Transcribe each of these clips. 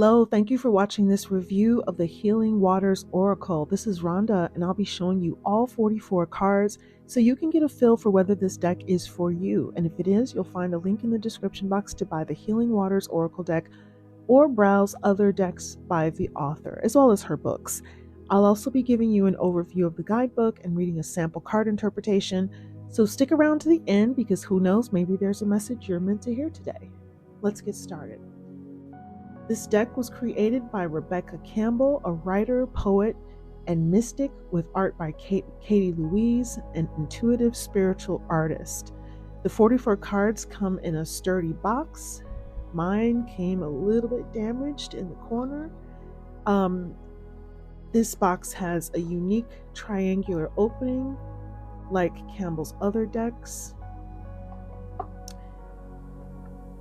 Hello, thank you for watching this review of the Healing Waters Oracle. This is Rhonda, and I'll be showing you all 44 cards so you can get a feel for whether this deck is for you. And if it is, you'll find a link in the description box to buy the Healing Waters Oracle deck or browse other decks by the author, as well as her books. I'll also be giving you an overview of the guidebook and reading a sample card interpretation, so stick around to the end because who knows, maybe there's a message you're meant to hear today. Let's get started. This deck was created by Rebecca Campbell, a writer, poet, and mystic, with art by Katie-Louise, an intuitive spiritual artist. The 44 cards come in a sturdy box. Mine came a little bit damaged in the corner. This box has a unique triangular opening like Campbell's other decks.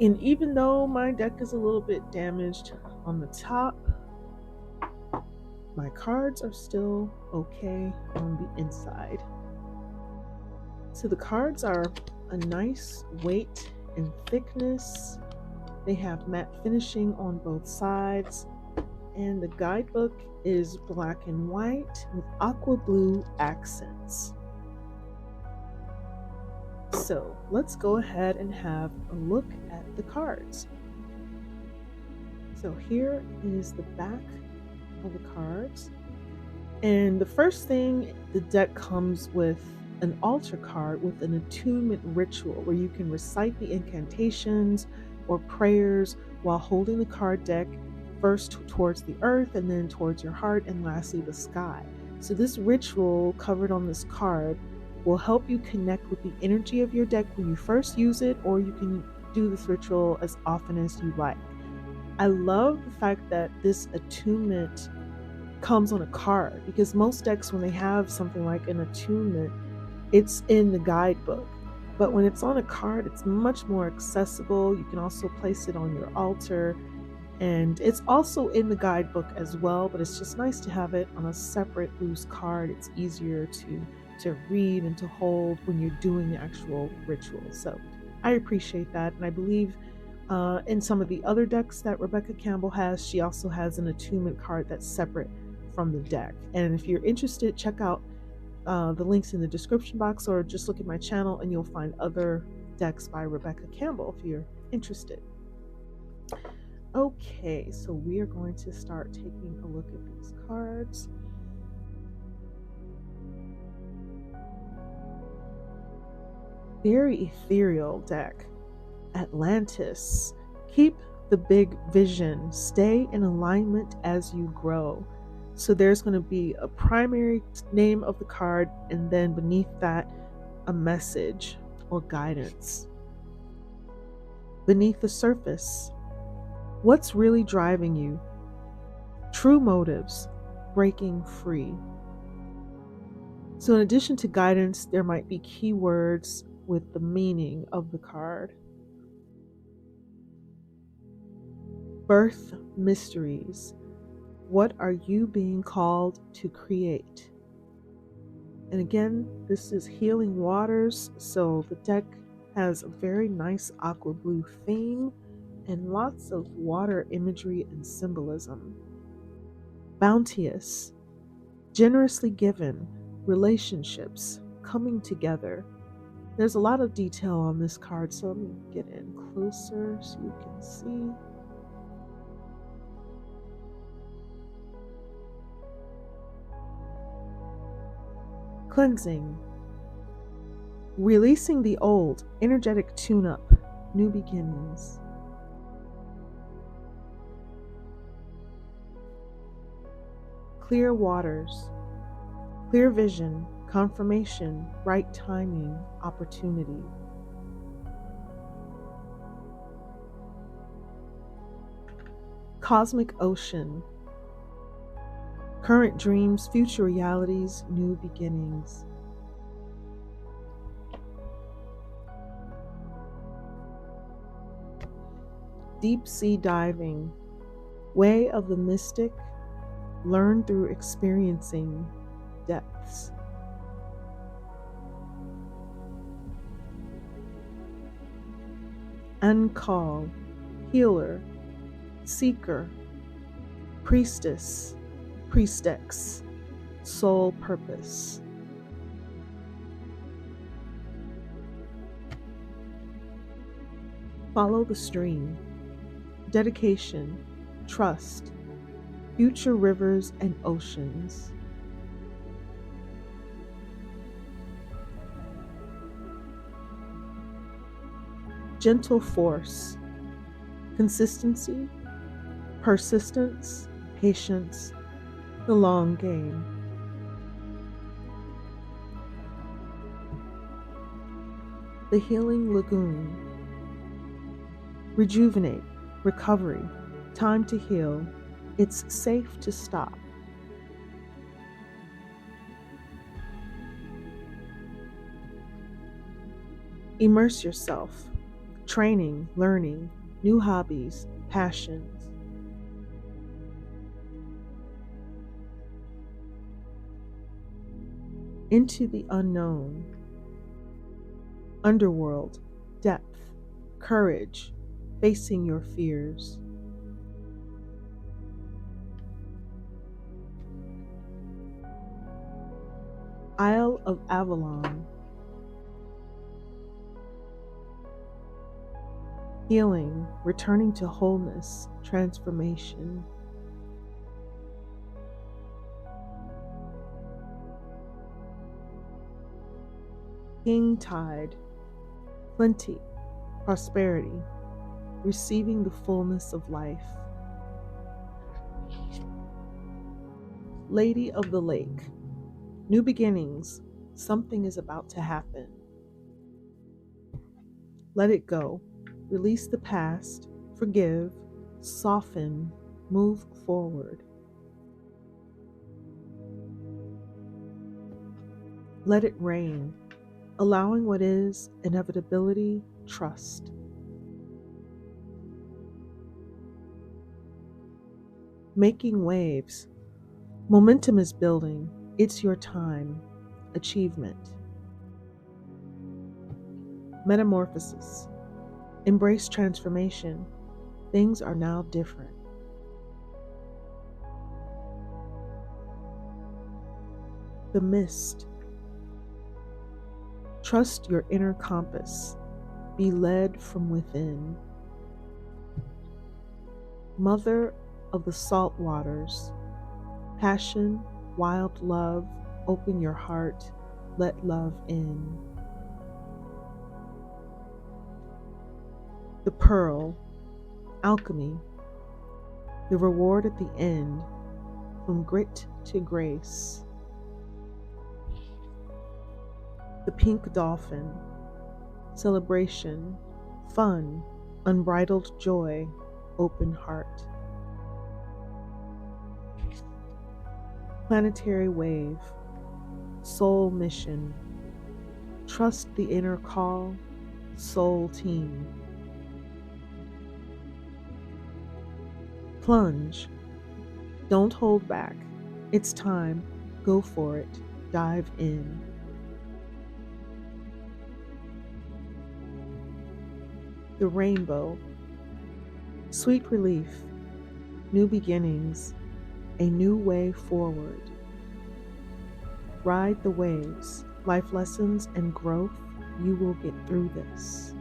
And even though my deck is a little bit damaged on the top, my cards are still okay on the inside. So the cards are a nice weight and thickness. They have matte finishing on both sides. And the guidebook is black and white with aqua blue accents. So let's go ahead and have a look at the cards. So here is the back of the cards. And the first thing, the deck comes with an altar card with an attunement ritual where you can recite the incantations or prayers while holding the card deck first towards the earth and then towards your heart and lastly the sky. So this ritual covered on this card will help you connect with the energy of your deck when you first use it, or you can do this ritual as often as you like. I love the fact that this attunement comes on a card, because most decks, when they have something like an attunement, it's in the guidebook. But when it's on a card, it's much more accessible. You can also place it on your altar, and it's also in the guidebook as well, but it's just nice to have it on a separate loose card. It's easier to read and to hold when you're doing the actual ritual. So I appreciate that. And I believe in some of the other decks that Rebecca Campbell has, she also has an attunement card that's separate from the deck. And if you're interested, check out the links in the description box, or just look at my channel and you'll find other decks by Rebecca Campbell if you're interested. Okay, so we are going to start taking a look at these cards. Very ethereal deck. Atlantis. Keep the big vision. Stay in alignment as you grow. So there's going to be a primary name of the card, and then beneath that, a message or guidance. Beneath the surface, what's really driving you? True motives. Breaking free. So in addition to guidance, there might be keywords with the meaning of the card. Birth mysteries. What are you being called to create? And again, this is Healing Waters, so the deck has a very nice aqua blue theme and lots of water imagery and symbolism. Bounteous. Generously given. Relationships. Coming together. There's a lot of detail on this card, so let me get in closer so you can see. Cleansing. Releasing the old, energetic tune-up, new beginnings. Clear waters. Clear vision. Confirmation, right timing, opportunity. Cosmic ocean. Current dreams, future realities, new beginnings. Deep sea diving. Way of the mystic, learn through experiencing depths. Uncall, healer, seeker, Priestess, priestex, soul purpose. Follow the stream. Dedication, trust, future rivers and oceans. Gentle force, consistency, persistence, patience, the long game. The healing lagoon. Rejuvenate, recovery, time to heal. It's safe to stop. Immerse yourself. Training, learning, new hobbies, passions. Into the unknown. Underworld, depth, courage, facing your fears. Isle of Avalon. Healing, returning to wholeness, transformation. King tide, plenty, prosperity, receiving the fullness of life. Lady of the lake, new beginnings, something is about to happen. Let it go, release the past, forgive, soften, move forward. Let it rain, allowing what is, inevitability, trust. Making waves, momentum is building, it's your time, achievement. Metamorphosis, embrace transformation, things are now different. The mist, trust your inner compass, be led from within. Mother of the salt waters, passion, wild love, open your heart, let love in. The pearl, alchemy, the reward at the end, from grit to grace. The pink dolphin, celebration, fun, unbridled joy, open heart. Planetary wave, soul mission, trust the inner call, soul team. Plunge, don't hold back, it's time, go for it, dive in. The rainbow, sweet relief, new beginnings, a new way forward. Ride the waves, life lessons and growth, you will get through this.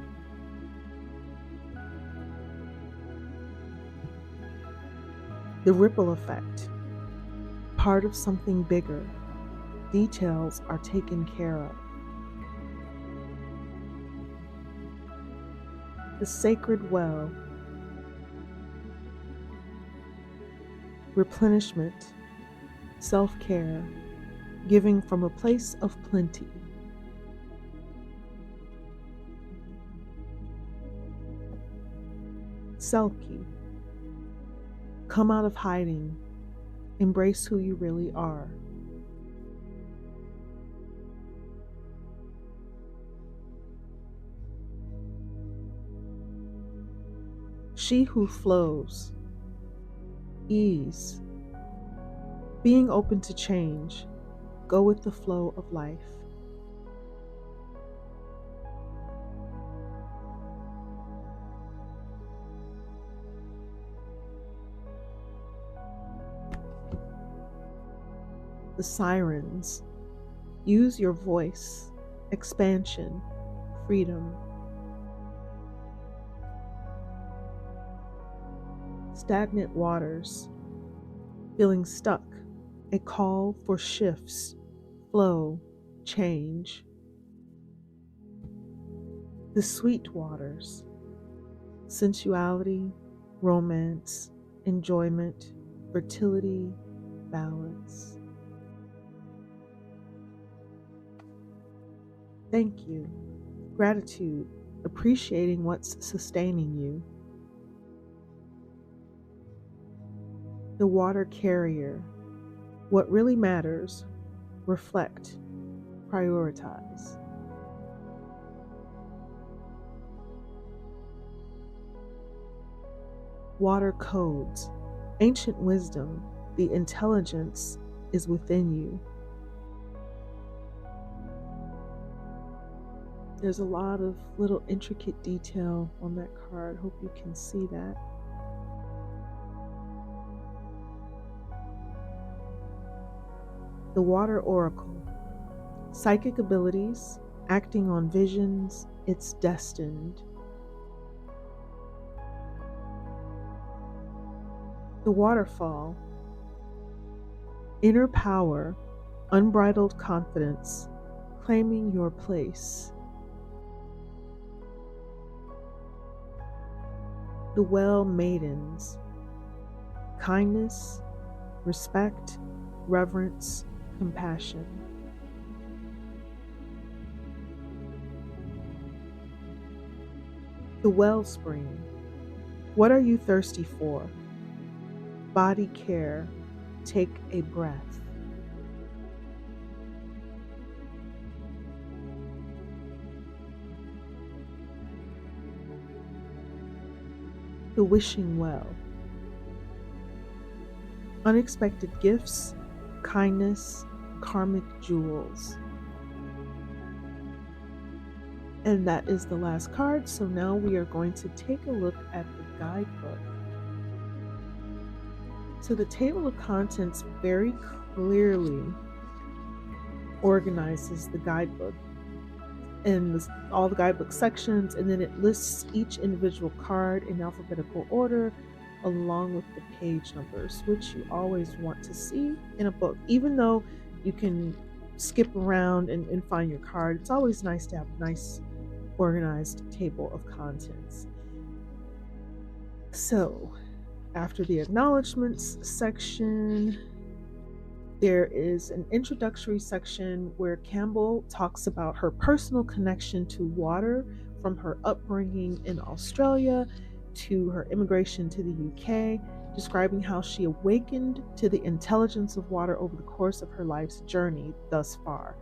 The ripple effect, part of something bigger, details are taken care of. The sacred well, replenishment, self-care, giving from a place of plenty. Selkie, come out of hiding, embrace who you really are. She who flows, ease, being open to change, go with the flow of life. The sirens. Use your voice. Expansion. Freedom. Stagnant waters. Feeling stuck. A call for shifts, flow, change. The sweet waters. Sensuality, romance, enjoyment, fertility, balance. Thank you. Gratitude, appreciating what's sustaining you. The water carrier. What really matters, reflect, prioritize. Water codes. Ancient wisdom, the intelligence is within you. There's a lot of little intricate detail on that card. Hope you can see that. The Water Oracle. Psychic abilities, acting on visions, it's destined. The Waterfall. Inner power, unbridled confidence, claiming your place. The Well Maidens. Kindness, respect, reverence, compassion. The Wellspring. What are you thirsty for? Body care. Take a breath. The Wishing Well. Unexpected gifts, kindness, karmic jewels. And that is the last card. So now we are going to take a look at the guidebook. So the table of contents very clearly organizes the guidebook and all the guidebook sections, and then it lists each individual card in alphabetical order along with the page numbers, which you always want to see in a book. Even though you can skip around and find your card, it's always nice to have a nice organized table of contents. So after the acknowledgements section, there is an introductory section where Campbell talks about her personal connection to water from her upbringing in Australia to her immigration to the UK, describing how she awakened to the intelligence of water over the course of her life's journey thus far.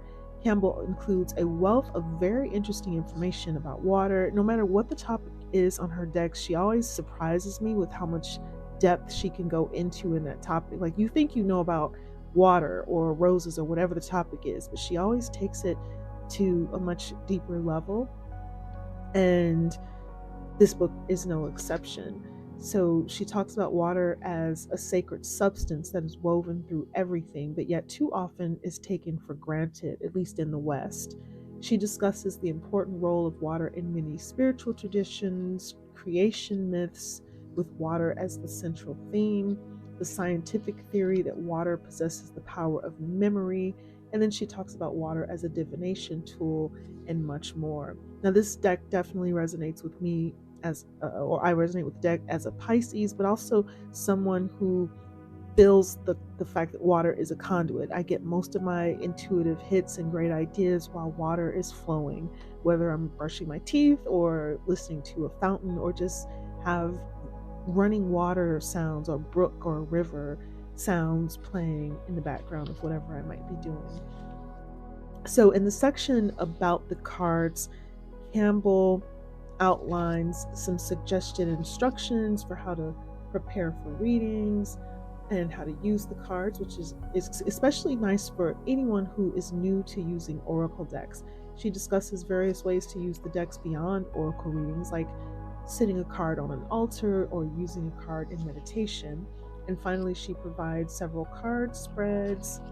Campbell includes a wealth of very interesting information about water. No matter what the topic is on her decks, she always surprises me with how much depth she can go into in that topic. Like, you think you know about water or roses or whatever the topic is, but she always takes it to a much deeper level, and this book is no exception. So she talks about water as a sacred substance that is woven through everything, but yet too often is taken for granted, at least in the West. She discusses the important role of water in many spiritual traditions, creation myths, with water as the central theme, the scientific theory that water possesses the power of memory, and then she talks about water as a divination tool and much more. Now, this deck definitely resonates with me or I resonate with the deck as a Pisces, but also someone who feels the fact that water is a conduit. I get most of my intuitive hits and great ideas while water is flowing, whether I'm brushing my teeth or listening to a fountain or just have running water sounds or brook or river sounds playing in the background of whatever I might be doing. So in the section about the cards, Campbell outlines some suggested instructions for how to prepare for readings and how to use the cards, which is especially nice for anyone who is new to using oracle decks. She discusses various ways to use the decks beyond oracle readings, like sitting a card on an altar or using a card in meditation. And finally, she provides several card spreads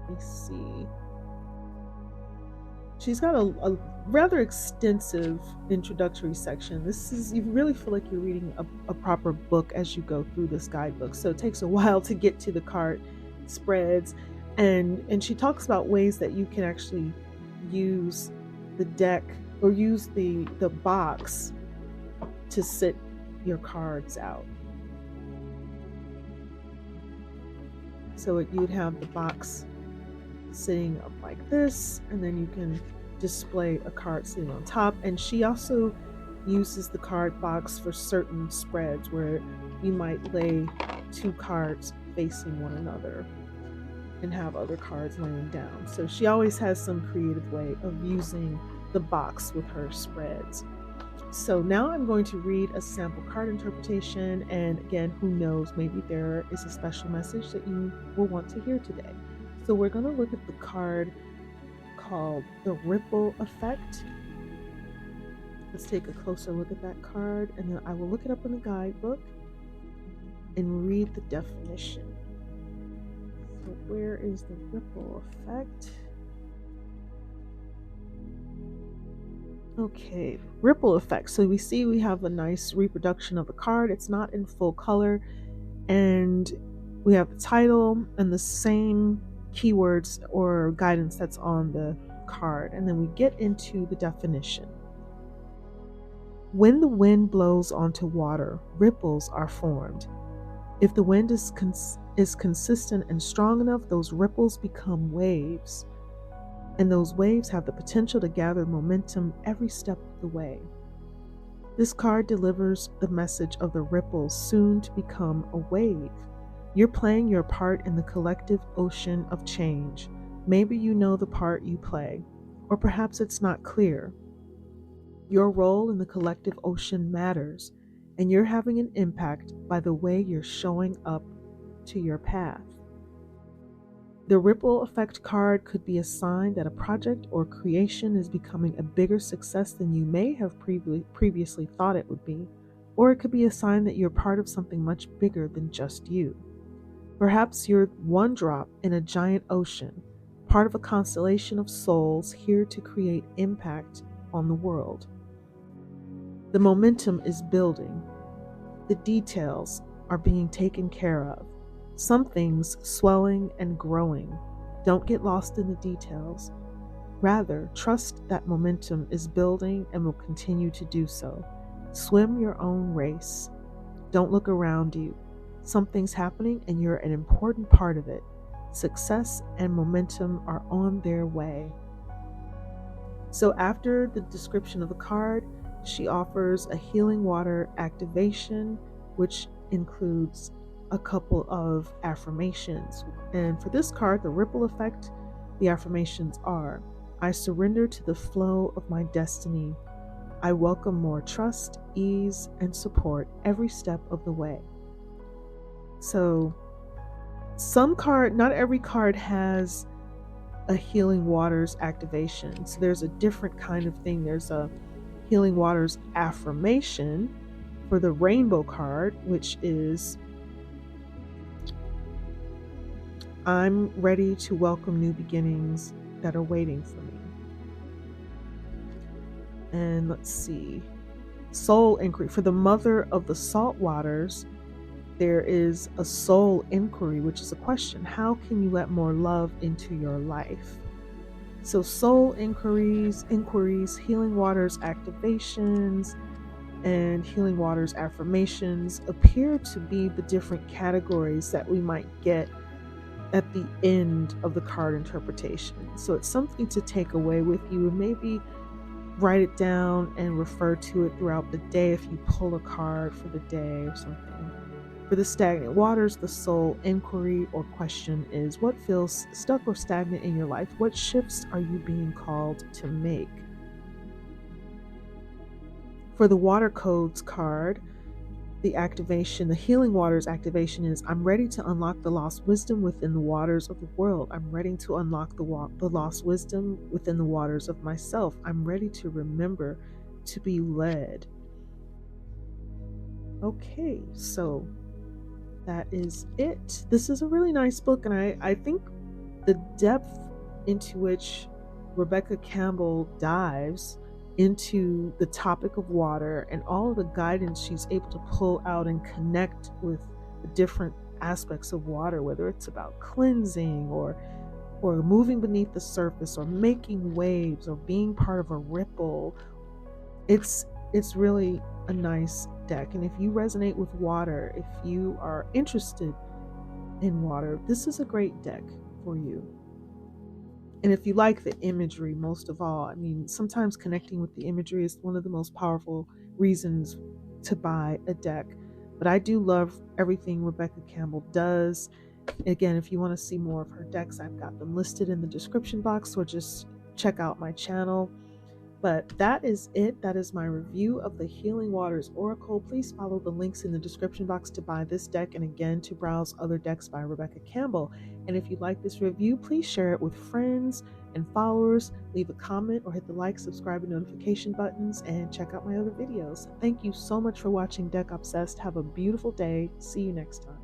me see. She's got a rather extensive introductory section. You really feel like you're reading a proper book as you go through this guidebook. So it takes a while to get to the card spreads. And she talks about ways that you can actually use the deck or use the box to sit your cards out. So you'd have the box sitting up like this, and then you can display a card sitting on top. And she also uses the card box for certain spreads where you might lay two cards facing one another and have other cards laying down. So she always has some creative way of using the box with her spreads. So now I'm going to read a sample card interpretation, and again, who knows, maybe there is a special message that you will want to hear today. So we're going to look at the card called the Ripple Effect. Let's take a closer look at that card, and then I will look it up in the guidebook and read the definition. So where is the Ripple Effect? Okay, ripple effect. So we have a nice reproduction of the card. It's not in full color, and we have the title and the same keywords or guidance that's on the card. And then we get into the definition. When the wind blows onto water, ripples are formed. If the wind is consistent and strong enough, those ripples become waves. And those waves have the potential to gather momentum every step of the way. This card delivers the message of the ripples soon to become a wave. You're playing your part in the collective ocean of change. Maybe you know the part you play, or perhaps it's not clear. Your role in the collective ocean matters, and you're having an impact by the way you're showing up to your path. The ripple effect card could be a sign that a project or creation is becoming a bigger success than you may have previously thought it would be, or it could be a sign that you're part of something much bigger than just you. Perhaps you're one drop in a giant ocean, part of a constellation of souls here to create impact on the world. The momentum is building. The details are being taken care of. Some things swelling and growing. Don't get lost in the details. Rather, trust that momentum is building and will continue to do so. Swim your own race. Don't look around you. Something's happening and you're an important part of it. Success and momentum are on their way. So after the description of the card, she offers a healing water activation, which includes a couple of affirmations. And for this card, the ripple effect, the affirmations are: I surrender to the flow of my destiny. I welcome more trust, ease, and support every step of the way. So not every card has a healing waters activation. So there's a different kind of thing. There's a healing waters affirmation for the rainbow card, which is: I'm ready to welcome new beginnings that are waiting for me. And let's see. Soul inquiry. For the mother of the salt waters, there is a soul inquiry, which is a question. How can you let more love into your life? So soul inquiries, healing waters activations, and healing waters affirmations appear to be the different categories that we might get at the end of the card interpretation. So it's something to take away with you, and maybe write it down and refer to it throughout the day if you pull a card for the day or something. For the stagnant waters, the soul inquiry or question is: what feels stuck or stagnant in your life? What shifts are you being called to make? For the water codes card, the healing waters activation is: I'm ready to unlock the lost wisdom within the waters of the world. I'm ready to unlock the lost wisdom within the waters of myself. I'm ready to remember to be led. Okay, so that is it. This is a really nice book, and I think the depth into which Rebecca Campbell dives into the topic of water and all of the guidance she's able to pull out and connect with the different aspects of water, whether it's about cleansing or moving beneath the surface or making waves or being part of a ripple. It's really a nice deck. And if you resonate with water, if you are interested in water, this is a great deck for you. And if you like the imagery, most of all, I mean, sometimes connecting with the imagery is one of the most powerful reasons to buy a deck. But I do love everything Rebecca Campbell does. Again, if you want to see more of her decks, I've got them listed in the description box, or just check out my channel. But that is it. That is my review of the Healing Waters Oracle. Please follow the links in the description box to buy this deck, and again to browse other decks by Rebecca Campbell. And if you like this review, please share it with friends and followers. Leave a comment or hit the like, subscribe, and notification buttons, and check out my other videos. Thank you so much for watching Deck Obsessed. Have a beautiful day. See you next time.